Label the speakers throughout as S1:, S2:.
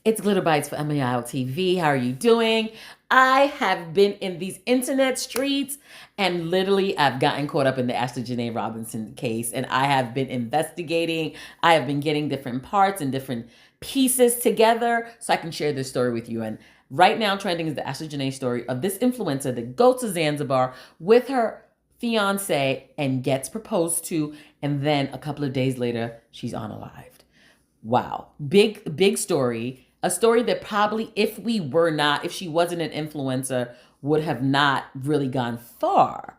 S1: It's Glitter Bites for AmeyawTV. How are you doing? I have been in these internet streets and literally I've gotten caught up in the Ashlee Jenae Robinson case, and I have been investigating. I have been getting different parts and different pieces together so I can share this story with you. And right now trending is the Ashlee Jenae story of this influencer that goes to Zanzibar with her fiance and gets proposed to, and then a couple of days later she's unalived. Wow. Big story. A story that probably, if she wasn't an influencer, would have not really gone far.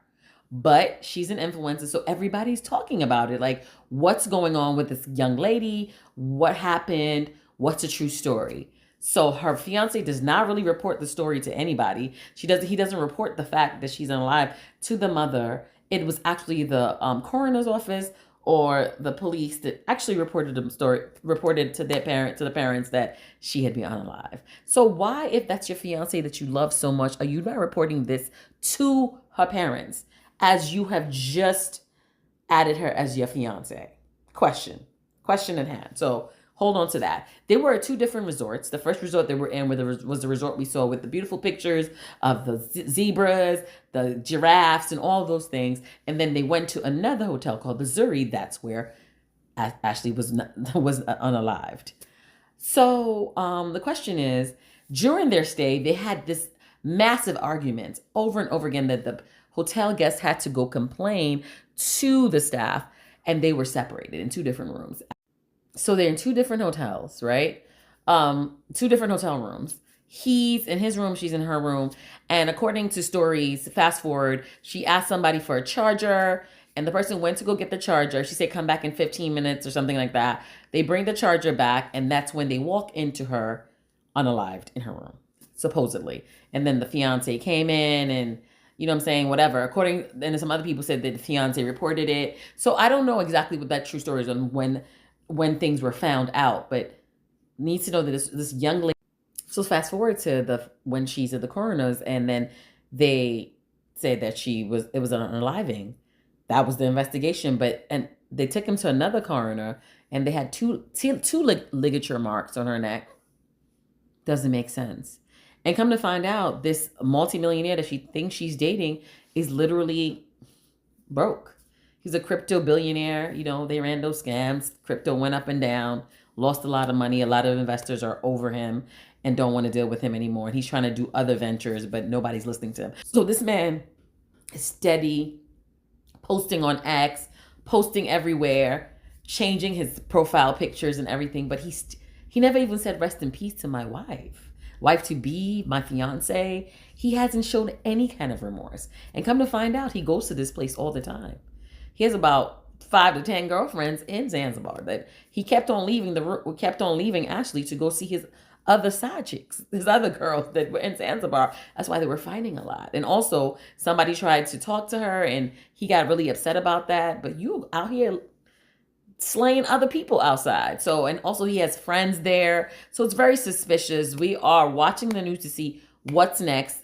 S1: But she's an influencer, so everybody's talking about it. Like, what's going on with this young lady? What happened? What's a true story? So her fiance does not really report the story to anybody. He doesn't report the fact that she's unalive to the mother. It was actually the coroner's office or the police that actually reported to the parents that she had been unalive. So why, if that's your fiance that you love so much, are you not reporting this to her parents as you have just added her as your fiance? Question at hand. So hold on to that. There were two different resorts. The first resort they were in was the resort we saw with the beautiful pictures of the zebras, the giraffes, and all those things. And then they went to another hotel called the Zuri. That's where Ashlee was unalived. So the question is, during their stay, they had this massive argument over and over again that the hotel guests had to go complain to the staff, and they were separated in two different rooms. So they're in two different hotels, right? Two different hotel rooms. He's in his room, she's in her room. And according to stories, fast forward, she asked somebody for a charger, and the person went to go get the charger. She said, come back in 15 minutes or something like that. They bring the charger back, and that's when they walk into her unalived in her room, supposedly. And then the fiance came in and, you know what I'm saying, whatever. And some other people said that the fiance reported it. So I don't know exactly what that true story is on when things were found out, but needs to know that this young lady. So fast forward to when she's at the coroner's, and then they said that it was an unaliving. That was the investigation, and they took him to another coroner, and they had two ligature marks on her neck. Doesn't make sense. And come to find out, this multimillionaire that she thinks she's dating is literally broke. He's a crypto billionaire. You know, they ran those scams. Crypto went up and down, lost a lot of money. A lot of investors are over him and don't want to deal with him anymore. And he's trying to do other ventures, but nobody's listening to him. So this man is steady, posting on X, posting everywhere, changing his profile pictures and everything. But he never even said rest in peace to my wife to be, my fiance. He hasn't shown any kind of remorse. And come to find out, he goes to this place all the time. He has about 5 to 10 girlfriends in Zanzibar that he kept on leaving Ashlee to go see his other side chicks, his other girls that were in Zanzibar. That's why they were fighting a lot. And also somebody tried to talk to her and he got really upset about that. But you out here slaying other people outside. So, and also he has friends there. So it's very suspicious. We are watching the news to see what's next.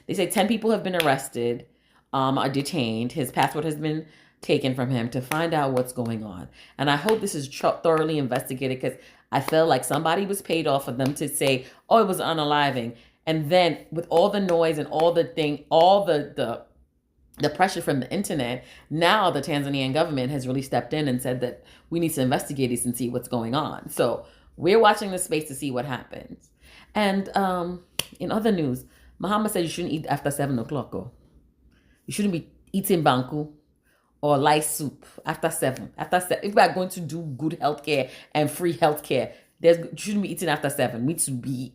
S1: They say 10 people have been arrested, are detained. His passport has been taken from him, to find out what's going on. And I hope this is thoroughly investigated, because I feel like somebody was paid off for them to say, oh, it was unaliving. And then with all the noise and all the pressure from the internet, now the Tanzanian government has really stepped in and said that we need to investigate this and see what's going on. So we're watching this space to see what happens. And in other news, Muhammad said you shouldn't eat after 7 o'clock. You shouldn't be eating banku or light soup after 7. If we are going to do good healthcare and free healthcare, you shouldn't be eating after 7. We need to be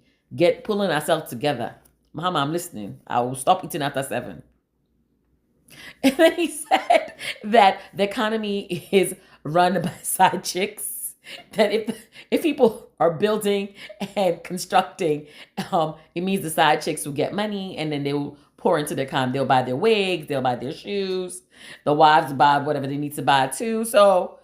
S1: pulling ourselves together. Muhammad, I'm listening. I will stop eating after 7. And then he said that the economy is run by side chicks. That if people are building and constructing, it means the side chicks will get money, and then they will pour into the economy. They'll buy their wigs, they'll buy their shoes, the wives buy whatever they need to buy too. So,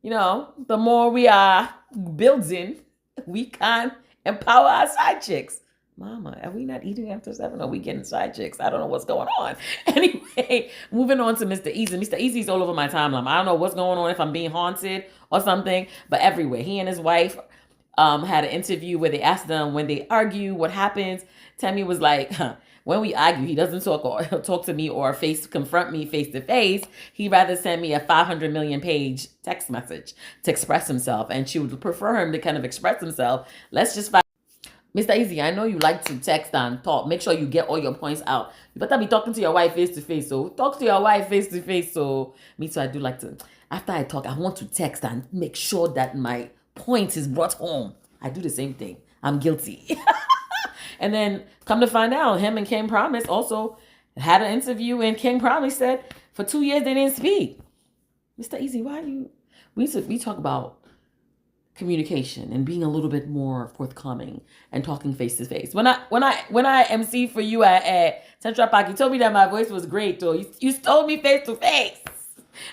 S1: you know, the more we are building, we can empower our side chicks. Mama, are we not eating after 7? Are we getting side chicks? I don't know what's going on. Anyway, moving on to Mr. Easy. Mr. Easy's all over my timeline. I don't know what's going on, if I'm being haunted or something, but everywhere. He and his wife had an interview where they asked them when they argue, what happens. Tammy was like, when we argue, he doesn't talk to me or confront me face to face. He'd rather send me a 500 million page text message to express himself. And she would prefer him to kind of express himself. Let's just find. Mr. Easy, I know you like to text and talk. Make sure you get all your points out. You better be talking to your wife face to face. So talk to your wife face to face. So me too, I do like to, after I talk, I want to text and make sure that my point is brought home. I do the same thing. I'm guilty. And then come to find out, him and King Promise also had an interview, and King Promise said for 2 years they didn't speak. Mr. Easy, why are you? We talk about communication and being a little bit more forthcoming and talking face to face. When I MC for you at Central Park, you told me that my voice was great, though. You told me face to face.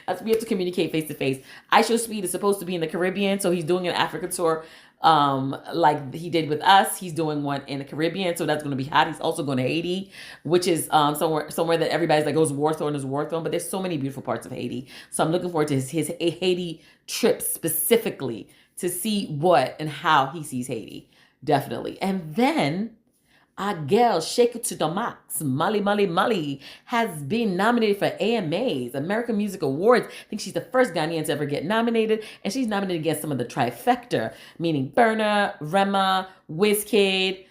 S1: As we have to communicate face to face. Isho Speed is supposed to be in the Caribbean, so he's doing an Africa tour, like he did with us. He's doing one in the Caribbean, so that's going to be hot. He's also going to Haiti, which is somewhere that everybody's like, goes war zone is war zone, but there's so many beautiful parts of Haiti. So I'm looking forward to his Haiti trip specifically to see what and how he sees Haiti. Definitely. And then our girl, Shake It to the Max, Molly, has been nominated for AMAs, American Music Awards. I think she's the first Ghanaian to ever get nominated, and she's nominated against some of the trifecta, meaning Burna, Rema, Wizkid,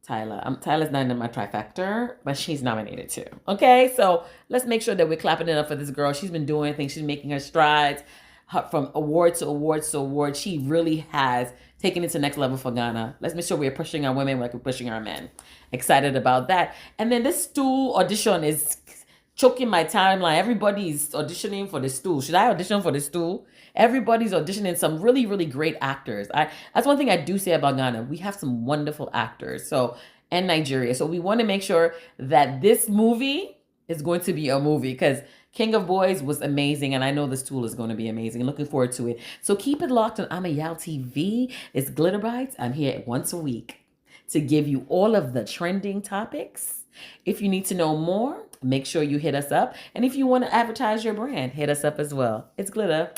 S1: Tyler. Tyler's not in my trifecta, but she's nominated too. Okay, so let's make sure that we're clapping it up for this girl. She's been doing things. She's making her strides from award to award to award. She really has taken it to the next level for Ghana. Let's make sure we're pushing our women like we're pushing our men. Excited about that. And then this stool audition is choking my timeline. Everybody's auditioning for the stool. Should I audition for the stool? Everybody's auditioning some really, really great actors. That's one thing I do say about Ghana. We have some wonderful actors. And Nigeria. So we want to make sure that this movie is going to be a movie, because King of Boys was amazing, and I know this tool is going to be amazing. Looking forward to it. So keep it locked on AmeyawTV. It's Glitteratie. I'm here once a week to give you all of the trending topics. If you need to know more, make sure you hit us up. And if you want to advertise your brand, hit us up as well. It's Glitter.